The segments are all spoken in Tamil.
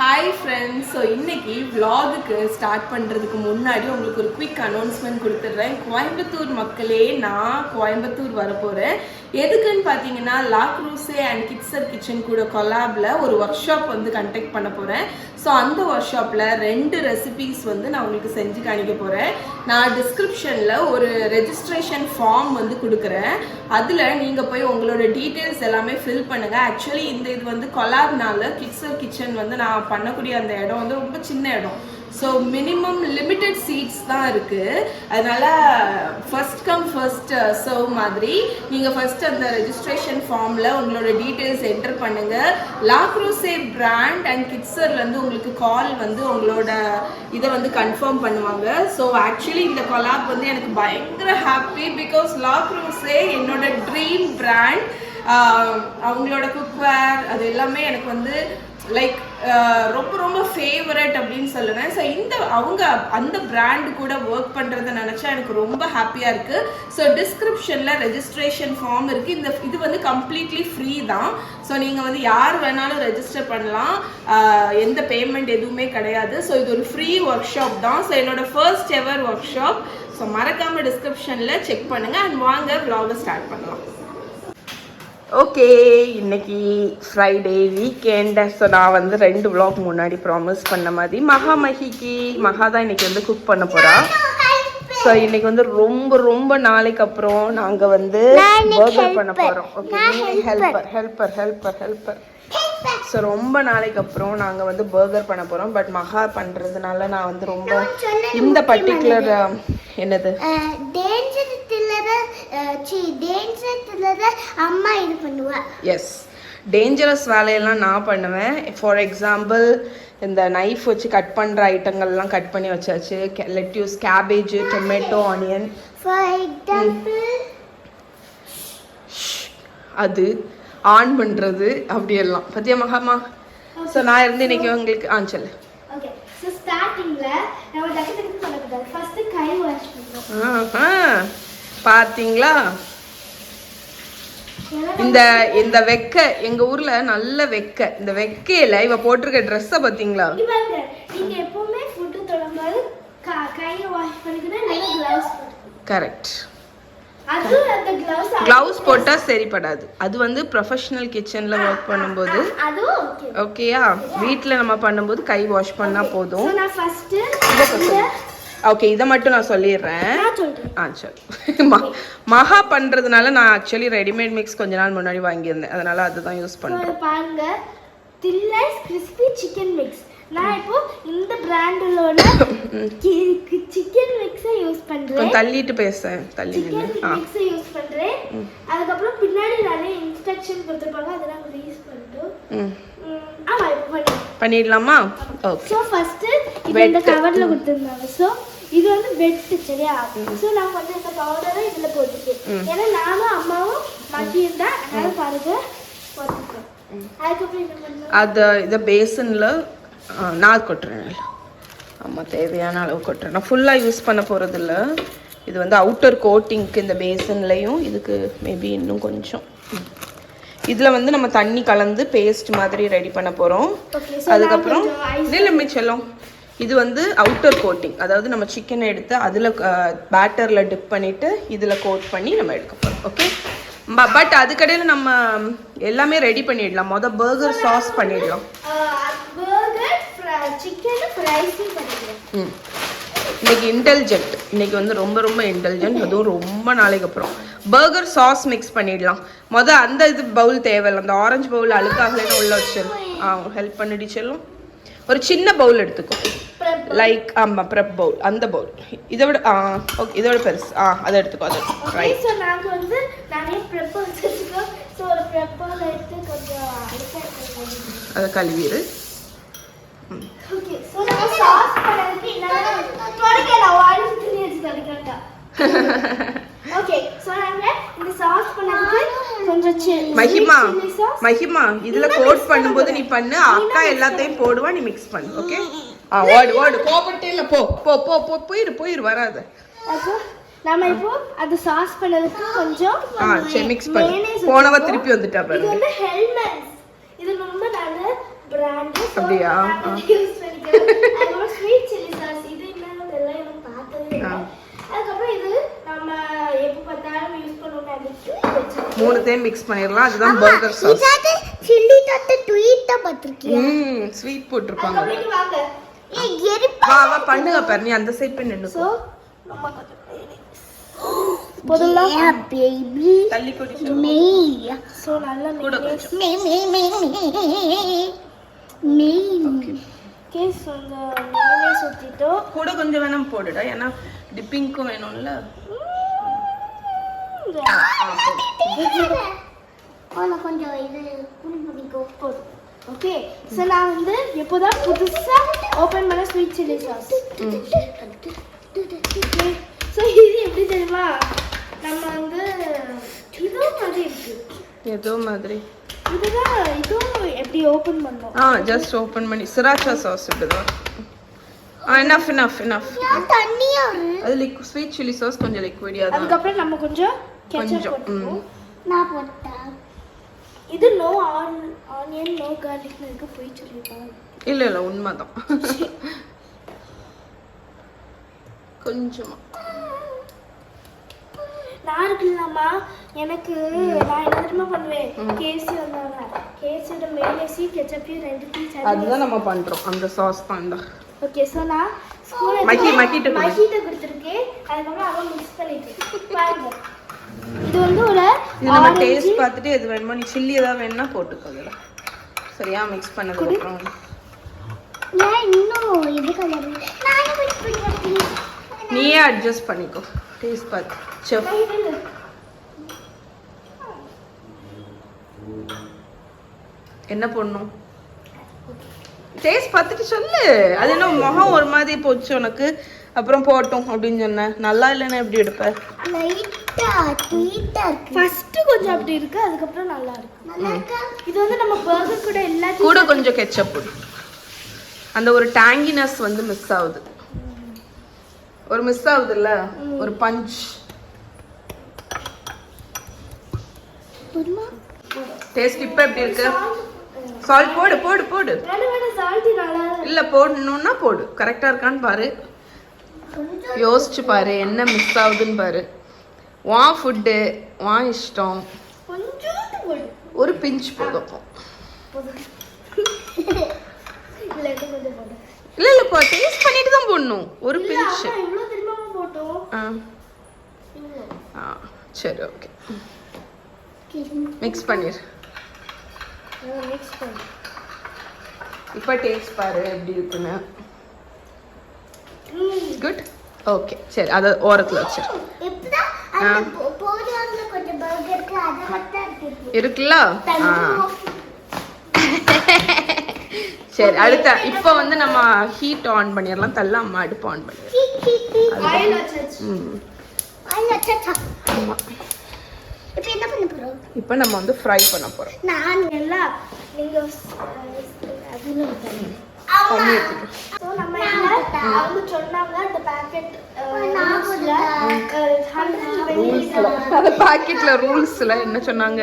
Hi friends, so இன்னைக்கு vlog-க்கு ஸ்டார்ட் பண்றதுக்கு முன்னாடி உங்களுக்கு ஒரு குயிக் அனௌன்ஸ்மென்ட் கொடுத்துறேன். கோயம்புத்தூர் மக்களே, நான் கோயம்புத்தூர் வர போறேன். எதுக்குன்னு பாத்தீங்கன்னா லா க்ரூஸே அண்ட் கிட்ஸர் கிச்சன் கூட கொலாப்ல ஒரு ஒர்க் ஷாப் வந்து கண்டக்ட் பண்ண போறேன். ஸோ அந்த ஒர்க் ஷாப்ல 2 ரெசிபீஸ் வந்து நான் உங்களுக்கு செஞ்சு காணிக்க போறேன். நான் டிஸ்கிரிப்ஷன்ல ஒரு ரெஜிஸ்ட்ரேஷன் ஃபார்ம் வந்து கொடுக்குறேன். அதுல நீங்க போய் உங்களோட டீட்டெயில்ஸ் எல்லாமே ஃபில் பண்ணுங்க. ஆக்சுவலி இது வந்து கொலாப்னால கிட்ஸர் கிச்சன் வந்து நான் பண்ணக்கூடிய அந்த இடம் வந்து ரொம்ப சின்ன இடம். ஸோ மினிமம் லிமிட்டட் சீட்ஸ் தான் இருக்குது. அதனால் ஃபர்ஸ்ட் கம் ஃபர்ஸ்ட் சர்வ் மாதிரி நீங்கள் ஃபர்ஸ்ட் அந்த ரெஜிஸ்ட்ரேஷன் ஃபார்மில் உங்களோட டீட்டெயில்ஸ் என்டர் பண்ணுங்கள். லா க்ரூஸே பிராண்ட் அண்ட் கிட்ஸர்லேருந்து உங்களுக்கு கால் வந்து உங்களோட இதை வந்து கன்ஃபார்ம் பண்ணுவாங்க. ஸோ ஆக்சுவலி இந்த கொலாப் வந்து எனக்கு பயங்கர ஹாப்பி. பிகாஸ் லா க்ரூஸே என்னோட ட்ரீம் பிராண்ட். அவங்களோட குக்வேர் அது எல்லாமே எனக்கு வந்து லைக் ரொம்ப ரொம்ப ஃபேவரட் அப்படின்னு சொல்லுவேன். ஸோ அவங்க அந்த பிராண்டு கூட ஒர்க் பண்ணுறதை நினச்சா எனக்கு ரொம்ப ஹாப்பியாக இருக்குது. ஸோ டிஸ்கிரிப்ஷனில் ரெஜிஸ்ட்ரேஷன் ஃபார்ம் இருக்குது. இது வந்து கம்ப்ளீட்லி ஃப்ரீ தான். ஸோ நீங்கள் வந்து யார் வேணாலும் ரெஜிஸ்டர் பண்ணலாம். எந்த பேமெண்ட் எதுவுமே கிடையாது. ஸோ இது ஒரு ஃப்ரீ ஒர்க் ஷாப் தான். ஸோ என்னோட first ever work shop. So மறக்காமல் டிஸ்கிரிப்ஷனில் செக் பண்ணுங்கள் அண்ட் வாங்க vlog ஸ்டார்ட் பண்ணலாம். ஓகே, இன்னைக்கு ஃப்ரைடே வீக்கெண்ட். ஸோ நான் வந்து 2 vlog முன்னாடி ப்ராமிஸ் பண்ண மாதிரி மகா தான் இன்னைக்கு வந்து குக் பண்ண போகிறா. ஸோ இன்னைக்கு வந்து ரொம்ப ரொம்ப நாளைக்கு அப்புறம் நாங்கள் வந்து பர்கர் பண்ண போகிறோம். Okay, helper. ஸோ ரொம்ப நாளைக்கு அப்புறம் நாங்கள் வந்து பர்கர் பண்ண போகிறோம். பட் மகா பண்ணுறதுனால நான் வந்து ரொம்ப இந்த பர்டிகுலர் என்னது அம்மா இது பண்ணுவா. எஸ், டேஞ்சரஸ் வேலையெல்லாம் நான் பண்ணுவேன். ஃபார் எக்ஸாம்பிள் இந்த நைஃப் வச்சு கட் பண்ணுற ஐட்டங்கள்லாம் கட் பண்ணி வச்சாச்சு. Lettuce, cabbage, tomato, onion. For example அது ஆன் பண்ணுறது அப்படியெல்லாம் பத்தியா மகாமா. ஸோ நான் இருந்து இன்னைக்கு உங்களுக்கு சொல்லு. ஓகே, ஸோ ஸ்டார்டிங்ல நம்ம டக்கு பண்ணக்கூடாது. ஃபர்ஸ்ட் கை வாஷ் பண்ணணும். பார்த்தீங்களா, இந்த வெக்க எங்க ஊர்ல நல்ல வெக்க. இந்த வெக்கையில இவ போட்டிருக்க ட்ரெஸ்ஸை பார்த்தீங்களா? நீங்க எப்பவுமே ஃபுட் தொடும்போது கையை வாஷ் பண்ணிக்கணும். இல்ல கிளவுஸ். கரெக்ட். அது அந்த கிளவுஸ் போட்டா சரிப்படாது. அது வந்து ப்ரொஃபஷனல் கிச்சன்ல ஒர்க் பண்ணும்போது அது ஓகேயா. வீட்ல நம்ம பண்ணும்போது கை வாஷ் பண்ணா போதும். நான் ஃபர்ஸ்ட் ஓகே, இதை மட்டும் நான் சொல்லிடுறேன். சரி. மகா பண்ணுறதுனால நான் ஆக்சுவலி ரெடிமேட் மிக்ஸ் கொஞ்ச நாள் முன்னாடி வாங்கியிருந்தேன். அதனால அதுதான் யூஸ் பண்ணுறேன். பாருங்க, தில்லைஸ் கிறிஸ்பி சிக்கன் மிக்ஸ். நான் இப்போ இந்த பிராண்டோட சிக்கன் மிக்ஸை யூஸ் பண்றேன். தள்ளிட்டு பேசுறேன். மிக்ஸை யூஸ் பண்றேன். அதுக்கு அப்புறம் பின்னாடி நிறைய இன்ஸ்ட்ரக்ஷன் கொடுத்திருப்பாங்க. அதெல்லாம் நம்ம யூஸ் பண்ணிட்டோம். பண்ணிடலாமா? ஓகே. சோ ஃபர்ஸ்ட் இது இந்த கவர்ல கொடுத்திருந்தாங்க. சோ இது வந்து வெட், சரியா? சோ நான் வந்து இந்த பவுடரை இதுல போட்டுட்டேன். ஏன்னா நானும் அம்மாவும் மதியம் தான், அதனால பாருங்க போட்டுட்டோம். அதுக்கப்புறம் என்ன பண்ணலாம், அது இதை பேசன்ல நான் கொட்டுறேன். ஆமாம், தேவையான அளவு கொட்டுறேன். நான் ஃபுல்லாக யூஸ் பண்ண போகிறதில்ல. இது வந்து அவுட்டர் கோட்டிங்க்கு இந்த பேசன்லையும் இதுக்கு மேபி இன்னும் கொஞ்சம். இதில் வந்து நம்ம தண்ணி கலந்து பேஸ்ட் மாதிரி ரெடி பண்ண போகிறோம். அதுக்கப்புறம் இல்லை மிச்சம் இது வந்து அவுட்டர் கோட்டிங். அதாவது நம்ம சிக்கனை எடுத்து அதில் பேட்டரில் டிப் பண்ணிவிட்டு இதில் கோட் பண்ணி நம்ம எடுக்க போகிறோம். ஓகே, பட் அதுக்கடையில் நம்ம எல்லாமே ரெடி பண்ணிடலாம். மொதல் பர்கர் சாஸ் பண்ணிடலாம். இன்னைக்கு இன்டெலிஜென்ட். இன்னைக்கு வந்து ரொம்ப ரொம்ப இன்டெலிஜென்ட். அதுவும் ரொம்ப நாளைக்கு அப்புறம் பர்கர் சாஸ் மிக்ஸ் பண்ணிடலாம். மொதல் அந்த இது பவுல் தேவையில்லை. அந்த ஆரஞ்சு பவுல் அழுக்காகலன்னு உள்ள வச்சிடலாம். ஹெல்ப் பண்ணிட்டு செல்லும். ஒரு சின்ன பவுல் எடுத்துக்கோ. லைக் ஆமாம், ப்ரெப் பவுல். அந்த பவுல் இதை விட ஓகே, இதை விட பெருசு. அதை எடுத்துக்கோ. அது ரைட். அதை கழுவிடு. மஹிமா இதுல கோட் பண்ணும்போது நீ பண்ணு. அக்கா எல்லாத்தையும் போடுவா, நீ மிக்ஸ் பண்ணு. ஓகே, ஓடு கோபட்டே இல்ல. போயிரு வராத. நாம இப்போ அது சாஸ் பண்ணதுக்கு கொஞ்சம் சரி மிக்ஸ் பண்ணு. போனவ திருப்பி வந்துட்டா பாரு. இது வந்து ஹெல்மெட். இது ரொம்ப நல்ல பிராண்ட் அப்படியா? யூஸ் பண்ணிக்கிறோம். அதுக்கப்புறம் ஸ்வீட் சில்லி சாஸ் இது என்னன்னு தெரியல, எனக்கு பார்த்ததே இல்லை. அதுக்கப்புறம் இது நம்ம எப்போ பார்த்தாலும் யூஸ் பண்ணுவோம். அதுக்கு மூணுத்தையும் மிக்ஸ் பண்ணிடலாம். அதுதான் பர்கர் சாஸ். சில்லி தட்டு ட்வீட்டா பார்த்திருக்கியா? ஸ்வீட் போட்டிருப்பாங்க. வாங்க வா வா பண்ணுங்க பாரு, நீ அந்த சைடு போய் நின்னு. சோ நம்ம போதும்ல பேபி தள்ளி கொடி மெய். சோ நல்லா மெய் கேஸ் அந்த மேலே சுத்திட்டோ. கூட கொஞ்சம் வேணும் போடுடா, ஏன்னா டிப்பிங்க்கும் வேணும்ல. கொஞ்சம் இது புளிப்புடிக்கோ போதும். ஓகே, ஸோ நான் வந்து எப்போதான் புதுசாக ஓப்பன் பண்ண ஸ்வீட் சில்லி சாஸ். ஸோ இது எப்படி தெரியுமா, நம்ம வந்து இதோ மாதிரி இருக்கு. ஏதோ மாதிரி இதுதான் இதுவும் எப்படி ஓப்பன் பண்ணோம். ஜஸ்ட் ஓப்பன் பண்ணி சிராச்சா சாஸ் இப்படிதான். enough தண்ணியா அது ஸ்வீட் சில்லி சாஸ் கொஞ்சம் லிக்விடியா தான். அதுக்கப்புறம் நம்ம கொஞ்சம் கெச்சப் போட்டுப்போம். நான் போட்டேன். இது நோ ஆனியன் நோ கார்லிக் இருக்கு போய் சொல்லிருக்காங்க. இல்ல உண்மைதான். கொஞ்சமா நான் இருக்கலாமா, எனக்கு நான் என்ன தெரியுமா பண்ணுவேன், கேசி வந்தாங்க கேசியோட மேலேசி கெச்சப்பையும் ரெண்டுத்தையும் சேர்த்து அதுதான் நம்ம பண்றோம். அந்த சாஸ் தான் தான். ஓகே, ஸோ நான் மக்கிட்ட கொடுத்துருக்கேன். அதுக்கப்புறம் அவன் மிக்ஸ் பண்ணிட்டு பாருங்க. இது வந்து ஒரு இது நம்ம டேஸ்ட் பார்த்துட்டு எது வேணுமோ, நீ சில்லி ஏதாவது வேணும்னா போட்டுக்கோ. அதுல சரியா மிக்ஸ் பண்ணதுக்கு அப்புறம் நான் இன்னும் இது கலர் நான் மிக்ஸ் பண்ணிக்கிறேன். நீயே அட்ஜஸ்ட் பண்ணிக்கோ டேஸ்ட் பார்த்து. செஃப் என்ன பண்ணணும் டேஸ்ட் பார்த்துட்டு சொல்லு. அது என்ன முகம் ஒரு மாதிரி போச்சு உனக்கு, அப்புறம் போட்டோம் அப்படின்னு சொன்னேன். நல்லா இல்லைன்னா எப்படி எடுப்ப? லைட்டா ஸ்வீட்டா இருக்கு. ஃபர்ஸ்ட் கொஞ்சம் அப்படி இருக்கு, அதுக்கப்புறம் நல்லா இருக்கு. நல்லா இருக்கா? இது வந்து நம்ம பர்கர் கூட எல்லாத்தையும் கூட கொஞ்சம் கெச்சப் போடு. அந்த ஒரு டேங்கினஸ் வந்து மிஸ் ஆகுது. ஒரு மிஸ் ஆகுதுல்ல, ஒரு பஞ்ச். டேஸ்ட் இப்ப எப்படி இருக்கு? சால்ட் போடு போடு போடு. இல்ல போடணும்னா போடு. கரெக்டா இருக்கான்னு பாரு, யோசிச்சு பாரு, என்ன மிஸ் ஆகுதுன்னு பாரு. வான் ஃபுட்டு வான் இஷ்டம். ஒரு பிஞ்ச் போதும். இல்ல இல்ல போ, டேஸ்ட் பண்ணிட்டு தான் போடணும். ஒரு பிஞ்ச். சரி ஓகே, மிக்ஸ் பண்ணிரு. இப்ப டேஸ்ட் பாரு எப்படி இருக்குன்னு. குட். ஓகே சரி, அதை ஓரத்துல வச்சிரு. இருக்குல்ல? சரி, அடுத்த இப்ப வந்து நம்ம ஹீட் ஆன் பண்ணிடலாம். தள்ள அம்மா அடுப்பு ஆன் பண்ணிடலாம். இப்ப நம்ம வந்து ஃப்ரை பண்ண போறோம். நான் எல்லாம் நீங்க அதுல தண்ணி எடுத்துக்கோ. சோ நம்ம அவங்க சொன்னாங்க அந்த பாக்கெட் அந்த பாக்கெட்ல ரூல்ஸ்ல என்ன சொன்னாங்க?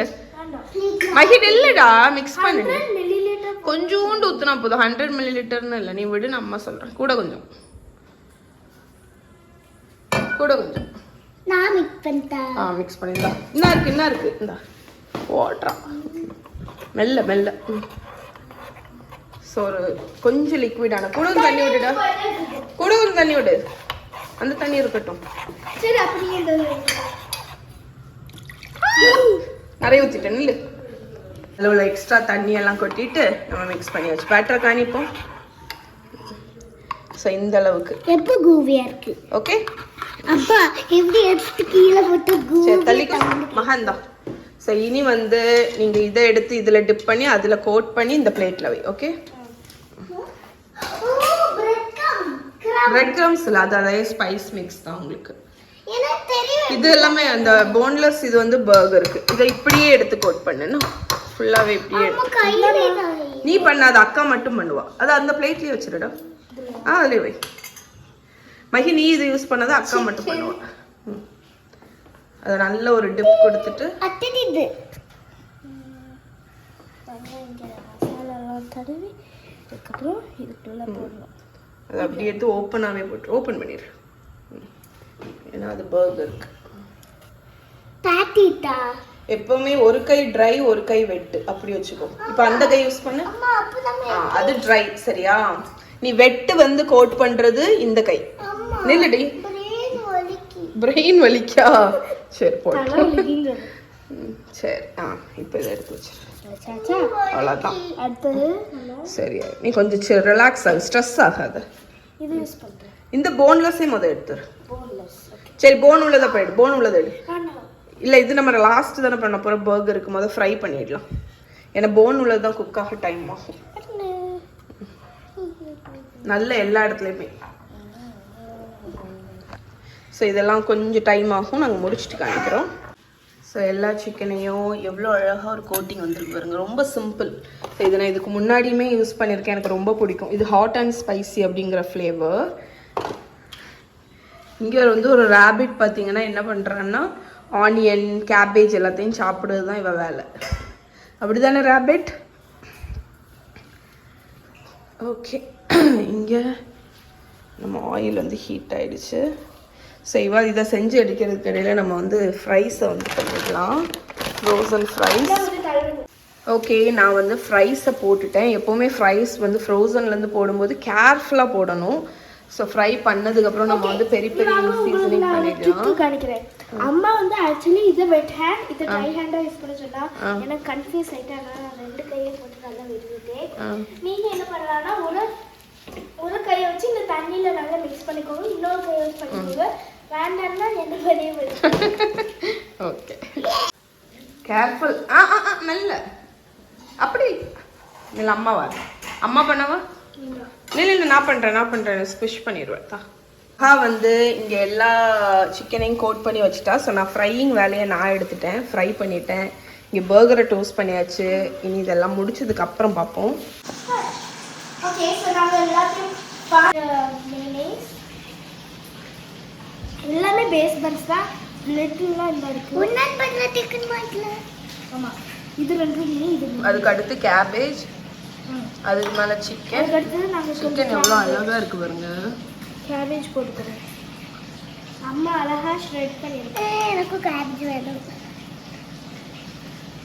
மகிட் இல்லடா, மிக்ஸ் பண்ணு. 100 மில்லிலிட்டர் கொஞ்சோண்டு ஊத்துனா போதும். 100 மில்லிலிட்டர்னு இல்ல, நீ விடு, நம்ம சொல்றேன். கூட கொஞ்சம் நான் மிக்ஸ் பண்ணிட்டேன். மிக்ஸ் பண்ணிடா. என்ன இருக்கு இந்தா ஓட்றா. மெல்ல ஸோ ஒரு கொஞ்சம் லிக்விடான கூட தண்ணி விடுடா. கூட கொஞ்சம் தண்ணி விடு. அந்த தண்ணி இருக்கட்டும். சரி, அப்படியே நிறைய ஊற்றிட்டேன். இல்லை அதில் உள்ள எக்ஸ்ட்ரா தண்ணி எல்லாம் கொட்டிட்டு நம்ம மிக்ஸ் பண்ணியாச்சு. பேட்டர் காணிப்போம். ஸோ இந்த அளவுக்கு எப்போ கூவியா இருக்கு. ஓகே, அப்பா எப்படி எடுத்து கீழே போட்டு சரி தள்ளிக்கோ மகாந்தா. ஸோ இனி வந்து நீங்க இதை எடுத்து இதுல டிப் பண்ணி அதுல கோட் பண்ணி இந்த பிளேட்ல வை. ஓகே, பிரெட் கிரம்ஸ் இல்ல, அது அதே ஸ்பைஸ் மிக்ஸ் தான் உங்களுக்கு. இது எல்லாமே அந்த போன்லெஸ், இது வந்து பர்கருக்கு. இதை இப்படியே எடுத்து கோட் பண்ணு. ஃபுல்லாவே இப்படியே நீ பண்ணாத, அக்கா மட்டும் பண்ணுவா. அது அந்த பிளேட்லயே வச்சிருடா. அதுலயே வை மகி. நீ இது யூஸ் பண்ணாத, அக்கா மட்டும் பண்ணுவா. அது நல்ல ஒரு டிப் கொடுத்துட்டு தடவி அதுக்கப்புறம் இதுக்குள்ளே போடணும். அது அப்படியே எடுத்து ஓப்பனாகவே போட்டு ஓப்பன் பண்ணிடு. ஏன்னா அது பர்கருக்கு பாட்டிட்டா எப்பவுமே ஒரு கை ட்ரை ஒரு கை வெட்டு அப்படி வச்சுக்கோ. இப்போ அந்த கை யூஸ் பண்ணு. அது ட்ரை சரியா? நீ வெட்டு வந்து கோட் பண்றது இந்த கை. நில்லுடி. பிரெயின் வலிக்கா? சரி போட்டு சரி. இப்போ இதை எடுத்து வச்சிரு. அவ்வளோதான். அடுத்தது சரியா? நீ கொஞ்சம் ரிலாக்ஸ் ஆகு, ஸ்ட்ரெஸ் ஆகாது. இது யூஸ் பண்ணுறேன். இந்த போன்லெஸ்ஸே எடுத்துரு. போன்லெஸ். சரி போன் உள்ளதை போயிடு. போன் உள்ளதை எடு. இல்லை இது நம்ம லாஸ்ட் தானே பண்ண போகிறோம். பர்கருக்கு ஃப்ரை பண்ணிடலாம். ஏன்னா போன் உள்ளது தான் குக் ஆக டைம் ஆகும். நல்ல எல்லா இடத்துலையுமே. ஸோ இதெல்லாம் கொஞ்சம் டைம் ஆகும். நாங்கள் முடிச்சுட்டு காணிக்கிறோம். ஸோ எல்லா சிக்கனையும் எவ்வளோ அழகாக ஒரு கோட்டிங் வந்துருக்கு பாருங்க. ரொம்ப சிம்பிள். ஸோ இதை நான் இதுக்கு முன்னாடியுமே யூஸ் பண்ணியிருக்கேன். எனக்கு ரொம்ப பிடிக்கும். இது ஹாட் அண்ட் ஸ்பைசி அப்படிங்கிற ஃப்ளேவர். இங்கே வந்து ஒரு ரேபிட் பார்த்தீங்கன்னா என்ன பண்ணுறான்னா ஆனியன் கேபேஜ் எல்லாத்தையும் சாப்பிடுறது தான் இவ வேலை. அப்படி தானே ரேபிட்? ஓகே. இங்கே நம்ம ஆயில் வந்து ஹீட் ஆகிடுச்சு. ஸோ இதை செஞ்சு எடுக்கிறதுக்கு இடையில நம்ம வந்து ஃப்ரைஸை வந்து பண்ணிடலாம். Frozen fries. ஓகே நான் வந்து ஃப்ரைஸை போட்டுட்டேன். எப்போவுமே ஃப்ரைஸ் வந்து ஃப்ரோசன்லேருந்து போடும்போது கேர்ஃபுல்லாக போடணும். ஸோ ஃப்ரை பண்ணதுக்கப்புறம் நம்ம வந்து பெரிய பெரிய சீசனிங் பண்ணிடலாம். காணிக்கிறேன். அம்மா வந்து ஆக்சுவலி இதை வெட் ஹேண்ட் இதை ட்ரை ஹேண்டாக யூஸ் பண்ண சொன்னா எனக்கு கன்ஃபியூஸ் ஆகிட்டேன். நான் 2 கையை போட்டு நல்லா விட்டுட்டேன். நீங்கள் என்ன பண்ணலாம்னா ஒரு கையை வச்சு இந்த தண்ணியில் நல்லா மிக்ஸ் பண்ணிக்கோங்க. இன்னொரு கையை வச்சு பண்ணிக்கோங்க. வேண்டாம்னா 2 கையும் ஓகே கேர்ஃபுல். நல்ல அப்படி இல்லை அம்மாவா? அம்மா பண்ணவா? இல்லை நான் பண்ணுறேன் ஸ்குஷ் பண்ணிடுவேன் தான். வந்து இங்கே எல்லா சிக்கனையும் கோட் பண்ணி வச்சுட்டா. ஸோ நான் ஃப்ரையிங் வேலையை நான் எடுத்துட்டேன். ஃப்ரை பண்ணிட்டேன். இங்கே பர்கரை டோஸ்ட் பண்ணியாச்சு. இனி இதெல்லாம் முடிச்சதுக்கு அப்புறம் பார்ப்போம். ஓகே ஸோ நாங்கள் எல்லாத்தையும் எல்லாமே பேஸ் பன்ஸ் தான். லிட்டில்லாம் இந்த இருக்குது. ஒன்றான் பண்ணல டிக்கன் மாட்டில். ஆமாம் இது 2 இது. அதுக்கு அடுத்து கேபேஜ். அதுக்கு மேலே சிக்கன். அதுக்கு அடுத்தது நாங்கள் சிக்கன் எவ்வளோ அழகாக இருக்குது பாருங்க. கேபேஜ் போட்டுக்கிறேன். அம்மா அழகாக ஷ்ரெட் பண்ணியிருக்கேன். எனக்கும் கேபேஜ் வேணும்.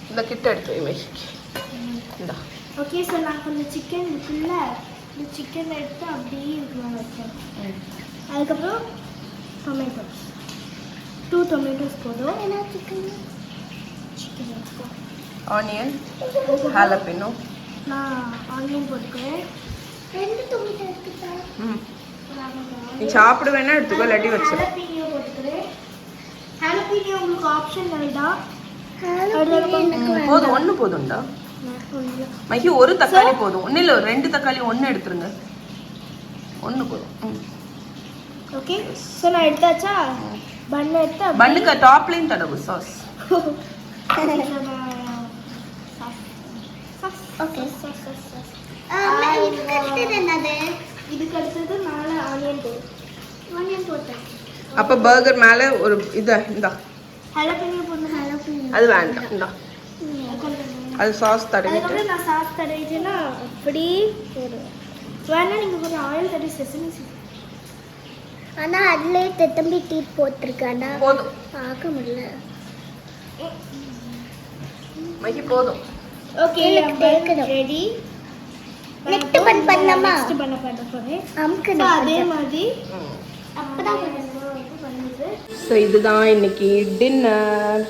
இந்த கிட்ட எடுத்து இந்தா. ஓகே ஸோ நான் கொஞ்சம் சிக்கன் இருக்குல்ல இந்த சிக்கன் எடுத்து அப்படியே இதுக்குள்ள வைப்பேன். அதுக்கப்புறம் டொமேட்டோஸ் 2 டொமேட்டோஸ் போதும். ஏன்னா சிக்கன் ஆனியன் ஹாலபினோ. நான் ஆனியன் போட்டுக்கிறேன். 2 டொமேட்டோ எடுத்துக்கிறேன். நீ சாப்பிட வேணா எடுத்துக்கோ, இல்லாட்டி வச்சு. ஹாலபினோ போட்டுக்கிறேன். ஹாலபினோ உங்களுக்கு ஆப்ஷன் வேண்டாம். போதும், 1 போதும்டா. மகி 1 தக்காளி போதும். ஒன்றும் இல்லை 2 தக்காளி 1 எடுத்துருங்க. 1 போதும். ஓகே ஸோ நான் எடுத்தாச்சா? பன்னு எடுத்து பன்னுக்கு டாப்லையும் தடவு சாஸ். ஓகே இதுக்கு அடுத்தது மேலே ஆனியன் போட்டேன். அப்போ பர்கர் மேலே ஒரு இந்தா ஹாலபினோ போடணும். ஹாலபினோ அது வேண்டாம். இந்தா அது சாஸ் தடவிட்டு நான் சாஸ் தடவிட்டேன்னா அப்படி போடுவேன். வேணா நீங்கள் கொஞ்சம் ஆயில் தடவி செசமி சீட்ஸ். ஆனால் அதிலே தெத்தம்பி டீட் போட்டிருக்காண்டா. போதும், பார்க்க முடியல. மகி போதும். Okay ready. நெக்ஸ்ட் பண்ணலாமா? நெக்ஸ்ட் பண்ண போறேன். அம்க்கு அதே மாதிரி அப்பதான் பண்ணுது. ஸோ இதுதான் இன்னைக்கு டின்னர்.